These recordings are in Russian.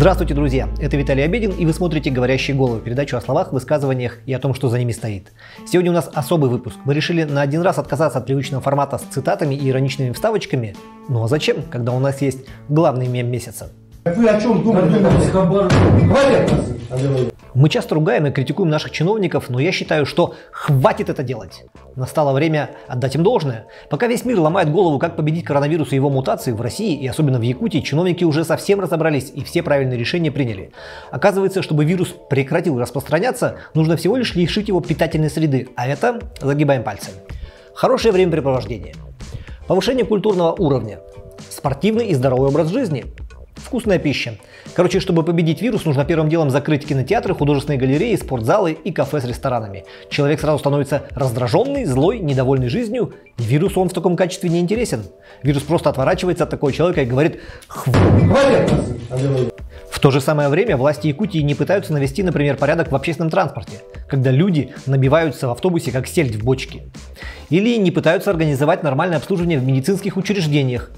Здравствуйте, друзья! Это Виталий Обедин, и вы смотрите «Говорящие головы», передачу о словах, высказываниях и о том, что за ними стоит. Сегодня у нас особый выпуск. Мы решили на один раз отказаться от привычного формата с цитатами и ироничными вставочками. Ну а зачем, когда у нас есть главный мем месяца? Вы о чем думаете? Мы часто ругаем и критикуем наших чиновников, но я считаю, что хватит это делать. Настало время отдать им должное. Пока весь мир ломает голову, как победить коронавирус и его мутации, в России и особенно в Якутии чиновники уже совсем разобрались и все правильные решения приняли. Оказывается, чтобы вирус прекратил распространяться, нужно всего лишь лишить его питательной среды, а это загибаем пальцы. Хорошее времяпрепровождение, повышение культурного уровня, спортивный и здоровый образ жизни, вкусная пища. Короче, чтобы победить вирус, нужно первым делом закрыть кинотеатры, художественные галереи, спортзалы и кафе с ресторанами. Человек сразу становится раздраженный, злой, недовольный жизнью, и вирусу он в таком качестве не интересен. Вирус просто отворачивается от такого человека и говорит «хватит». В то же самое время власти Якутии не пытаются навести, например, порядок в общественном транспорте, когда люди набиваются в автобусе как сельдь в бочке. Или не пытаются организовать нормальное обслуживание в медицинских учреждениях,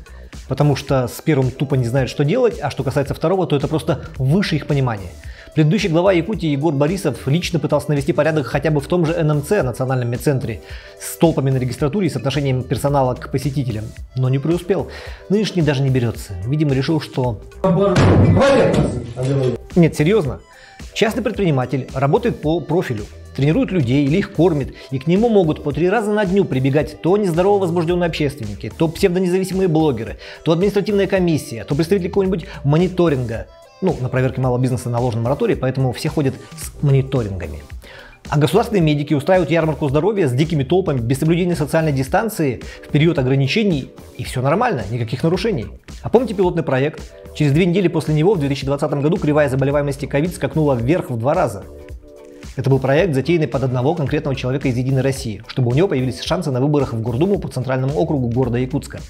потому что с первым тупо не знают, что делать, а что касается второго, то это просто выше их понимания. Предыдущий глава Якутии Егор Борисов лично пытался навести порядок хотя бы в том же НМЦ, Национальном медцентре, с толпами на регистратуре и с отношением персонала к посетителям, но не преуспел. Нынешний даже не берется. Видимо, решил, что... Нет, серьезно. Частный предприниматель работает по профилю, тренирует людей или их кормит, и к нему могут по 3 раза на дню прибегать то нездорово возбужденные общественники, то псевдонезависимые блогеры, то административная комиссия, то представители какого-нибудь мониторинга. Ну, на проверке малого бизнеса наложен мораторий, поэтому все ходят с мониторингами. А государственные медики устраивают ярмарку здоровья с дикими толпами, без соблюдения социальной дистанции, в период ограничений, и все нормально, никаких нарушений. А помните пилотный проект? Через 2 недели после него, в 2020 году, кривая заболеваемости ковид скакнула вверх в 2 раза. Это был проект, затеянный под одного конкретного человека из «Единой России», чтобы у него появились шансы на выборах в Гордуму по центральному округу города Якутска.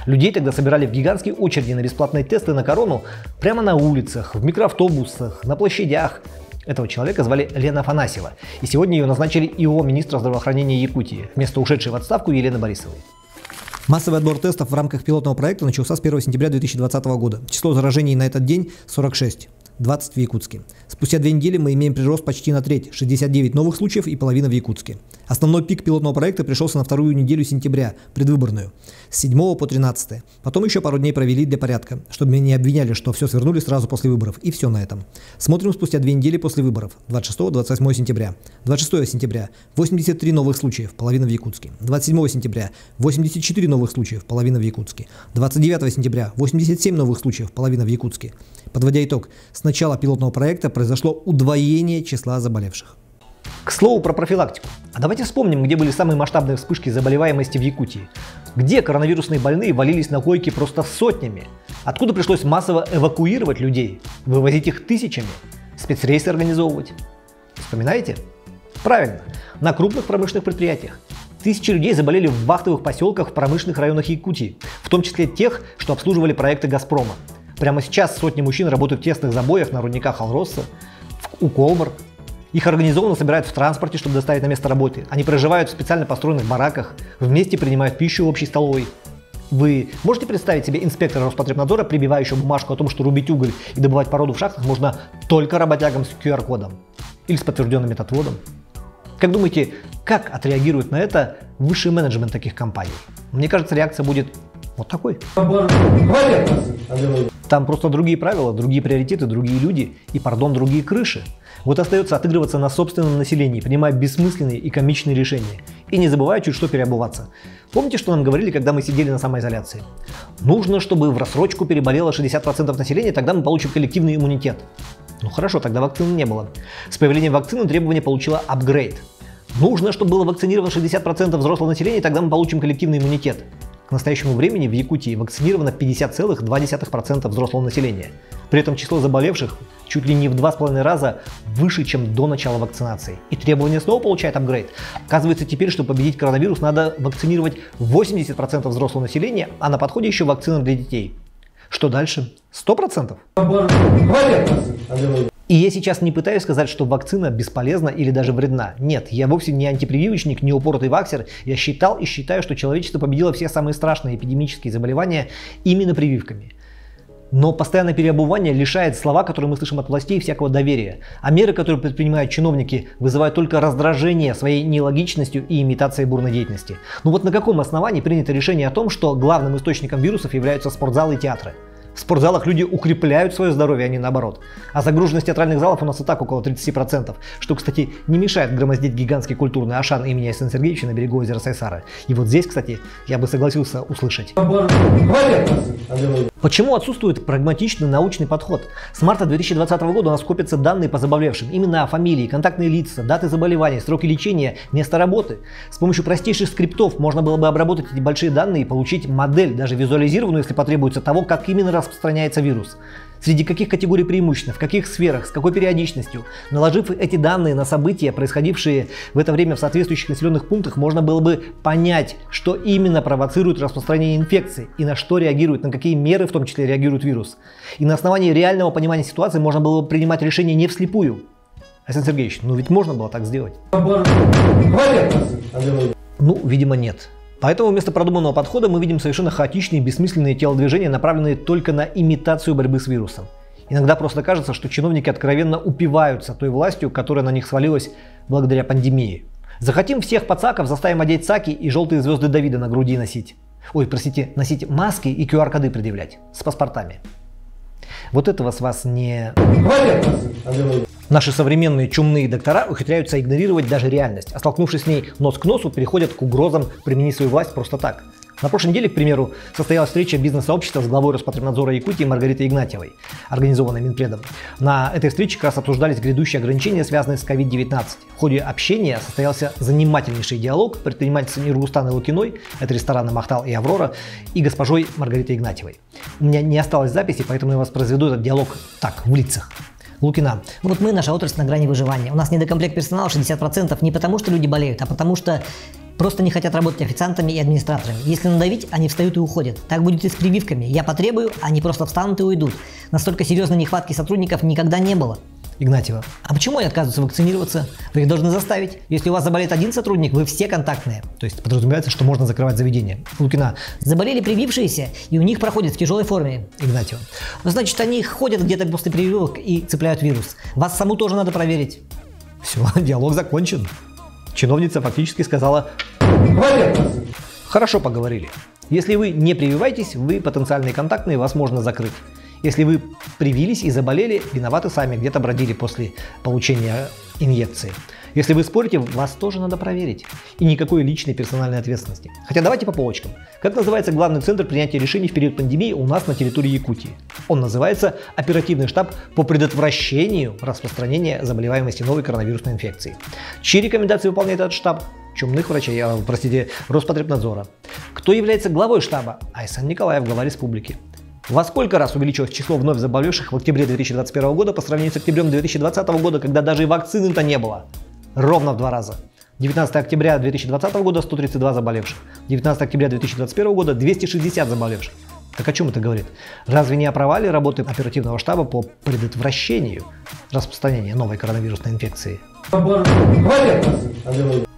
Людей тогда собирали в гигантские очереди на бесплатные тесты на корону прямо на улицах, в микроавтобусах, на площадях. Этого человека звали Лена Афанасьева, и сегодня ее назначили ИО министра здравоохранения Якутии, вместо ушедшей в отставку Елены Борисовой. Массовый отбор тестов в рамках пилотного проекта начался с 1 сентября 2020 года. Число заражений на этот день 46. 20 в Якутске. Спустя 2 недели мы имеем прирост почти на треть, 69 новых случаев и половина в Якутске. Основной пик пилотного проекта пришелся на 2-ю неделю сентября, предвыборную, с 7 по 13. Потом еще пару дней провели для порядка, чтобы меня не обвиняли, что все свернули сразу после выборов, и все на этом. Смотрим спустя 2 недели после выборов, 26-28 сентября. 26 сентября, 83 новых случаев, половина в Якутске. 27 сентября, 84 новых случаев, половина в Якутске. 29 сентября, 87 новых случаев, половина в Якутске. Подводя итог, с начала пилотного проекта произошло удвоение числа заболевших. К слову про профилактику. А давайте вспомним, где были самые масштабные вспышки заболеваемости в Якутии. Где коронавирусные больные валились на койки просто сотнями. Откуда пришлось массово эвакуировать людей, вывозить их тысячами, спецрейсы организовывать. Вспоминаете? Правильно, на крупных промышленных предприятиях. Тысячи людей заболели в вахтовых поселках в промышленных районах Якутии, в том числе тех, что обслуживали проекты «Газпрома». Прямо сейчас сотни мужчин работают в тесных забоях на рудниках Алроса, у Колмар. Их организованно собирают в транспорте, чтобы доставить на место работы. Они проживают в специально построенных бараках, вместе принимают пищу в общей столовой. Вы можете представить себе инспектора Роспотребнадзора, прибивающего бумажку о том, что рубить уголь и добывать породу в шахтах можно только работягам с QR-кодом или с подтвержденным метатводом? Как думаете, как отреагирует на это высший менеджмент таких компаний? Мне кажется, реакция будет вот такой. Там просто другие правила, другие приоритеты, другие люди и, пардон, другие крыши. Вот остается отыгрываться на собственном населении, принимая бессмысленные и комичные решения. И не забывая чуть что переобуваться. Помните, что нам говорили, когда мы сидели на самоизоляции? Нужно, чтобы в рассрочку переболело 60% населения, тогда мы получим коллективный иммунитет. Ну хорошо, тогда вакцины не было. С появлением вакцины требование получило апгрейд. Нужно, чтобы было вакцинировано 60% взрослого населения, тогда мы получим коллективный иммунитет. К настоящему времени в Якутии вакцинировано 50,2% взрослого населения. При этом число заболевших чуть ли не в 2,5 раза выше, чем до начала вакцинации. И требование снова получает апгрейд. Оказывается, теперь, чтобы победить коронавирус, надо вакцинировать 80% взрослого населения, а на подходе еще вакцина для детей. Что дальше? 100%? И я сейчас не пытаюсь сказать, что вакцина бесполезна или даже вредна. Нет, я вовсе не антипрививочник, не упоротый ваксер. Я считал и считаю, что человечество победило все самые страшные эпидемические заболевания именно прививками. Но постоянное переобувание лишает слова, которые мы слышим от властей, всякого доверия. А меры, которые предпринимают чиновники, вызывают только раздражение своей нелогичностью и имитацией бурной деятельности. Ну вот на каком основании принято решение о том, что главным источником вирусов являются спортзалы и театры? В спортзалах люди укрепляют свое здоровье, а не наоборот. А загруженность театральных залов у нас и так около 30%, что, кстати, не мешает громоздить гигантский культурный Ашан имени Айсена Сергеевича на берегу озера Сайсара. И вот здесь, кстати, я бы согласился услышать. Почему отсутствует прагматичный научный подход? С марта 2020 года у нас копятся данные по заболевшим. Имена, фамилии, контактные лица, даты заболеваний, сроки лечения, место работы. С помощью простейших скриптов можно было бы обработать эти большие данные и получить модель, даже визуализированную, если потребуется, того, как именно распространяется вирус. Среди каких категорий преимущественно, в каких сферах, с какой периодичностью. Наложив эти данные на события, происходившие в это время в соответствующих населенных пунктах, можно было бы понять, что именно провоцирует распространение инфекции и на что реагирует, на какие меры в том числе реагирует вирус. И на основании реального понимания ситуации можно было бы принимать решения не вслепую. Айсен Сергеевич, ну ведь можно было так сделать? Ну, видимо, нет. Поэтому вместо продуманного подхода мы видим совершенно хаотичные, бессмысленные телодвижения, направленные только на имитацию борьбы с вирусом. Иногда просто кажется, что чиновники откровенно упиваются той властью, которая на них свалилась благодаря пандемии. Захотим всех пацаков, заставим одеть саки и желтые звезды Давида на груди носить. Ой, простите, носить маски и QR-коды предъявлять с паспортами. Вот этого с вас не... Наши современные чумные доктора ухитряются игнорировать даже реальность, а столкнувшись с ней нос к носу, переходят к угрозам применить свою власть просто так. На прошлой неделе, к примеру, состоялась встреча бизнес-сообщества с главой Роспотребнадзора Якутии Маргаритой Игнатьевой, организованной Минпредом. На этой встрече как раз обсуждались грядущие ограничения, связанные с COVID-19. В ходе общения состоялся занимательнейший диалог предпринимательницами Ругустаны Лукиной, это рестораны «Махтал» и «Аврора», и госпожой Маргаритой Игнатьевой. У меня не осталось записи, поэтому я воспроизведу этот диалог так, в лицах. Лукина. Вот мы, наша отрасль, на грани выживания. У нас недокомплект персонала 60% не потому, что люди болеют, а потому что просто не хотят работать официантами и администраторами. Если надавить, они встают и уходят. Так будет и с прививками. Я потребую, они просто встанут и уйдут. Настолько серьезной нехватки сотрудников никогда не было. Игнатьева. А почему они отказываются вакцинироваться? Вы их должны заставить. Если у вас заболеет один сотрудник, вы все контактные. То есть подразумевается, что можно закрывать заведение. Лукина. Заболели привившиеся, и у них проходит в тяжелой форме. Игнатьева. Значит, они ходят где-то после прививок и цепляют вирус. Вас саму тоже надо проверить. Все, диалог закончен. Чиновница фактически сказала: хорошо поговорили. Если вы не прививаетесь, вы потенциальные контактные, вас можно закрыть. Если вы привились и заболели, виноваты сами, где-то бродили после получения инъекции. Если вы спорите, вас тоже надо проверить. И никакой личной персональной ответственности. Хотя давайте по полочкам. Как называется главный центр принятия решений в период пандемии у нас на территории Якутии? Он называется Оперативный штаб по предотвращению распространения заболеваемости новой коронавирусной инфекции. Чьи рекомендации выполняет этот штаб? Чумных врачей, Роспотребнадзора. Кто является главой штаба? Айсан Николаев, глава республики. Во сколько раз увеличилось число вновь заболевших в октябре 2021 года по сравнению с октябрем 2020 года, когда даже и вакцины-то не было? Ровно в 2 раза. 19 октября 2020 года 132 заболевших. 19 октября 2021 года 260 заболевших. Так о чем это говорит? Разве не о провале работы оперативного штаба по предотвращению распространения новой коронавирусной инфекции?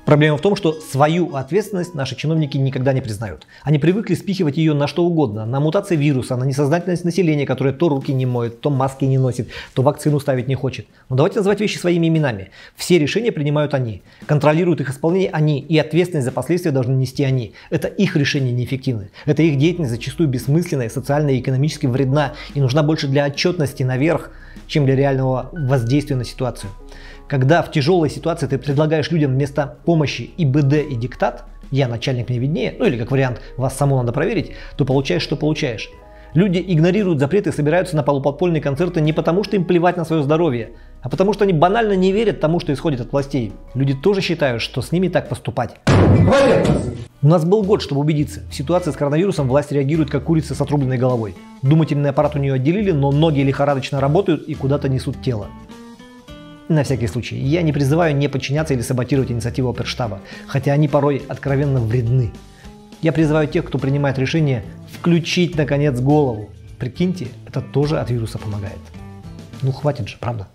Проблема в том, что свою ответственность наши чиновники никогда не признают. Они привыкли спихивать ее на что угодно. На мутации вируса, на несознательность населения, которое то руки не моет, то маски не носит, то вакцину ставить не хочет. Но давайте называть вещи своими именами. Все решения принимают они. Контролируют их исполнение они. И ответственность за последствия должны нести они. Это их решения неэффективны. Это их деятельность зачастую бессмысленная, социально и экономически вредна. И нужна больше для отчетности наверх, чем для реального воздействия на ситуацию. Когда в тяжелой ситуации ты предлагаешь людям вместо помощи ИБД и диктат, я начальник, мне виднее, ну или как вариант, вас саму надо проверить, то получаешь, что получаешь. Люди игнорируют запреты и собираются на полуподпольные концерты не потому, что им плевать на свое здоровье, а потому, что они банально не верят тому, что исходит от властей. Люди тоже считают, что с ними так поступать. У нас был год, чтобы убедиться. В ситуации с коронавирусом власть реагирует как курица с отрубленной головой. Думательный аппарат у нее отделили, но ноги лихорадочно работают и куда-то несут тело. На всякий случай, я не призываю не подчиняться или саботировать инициативу оперштаба, хотя они порой откровенно вредны. Я призываю тех, кто принимает решение, включить наконец голову. Прикиньте, это тоже от вируса помогает. Ну хватит же, правда?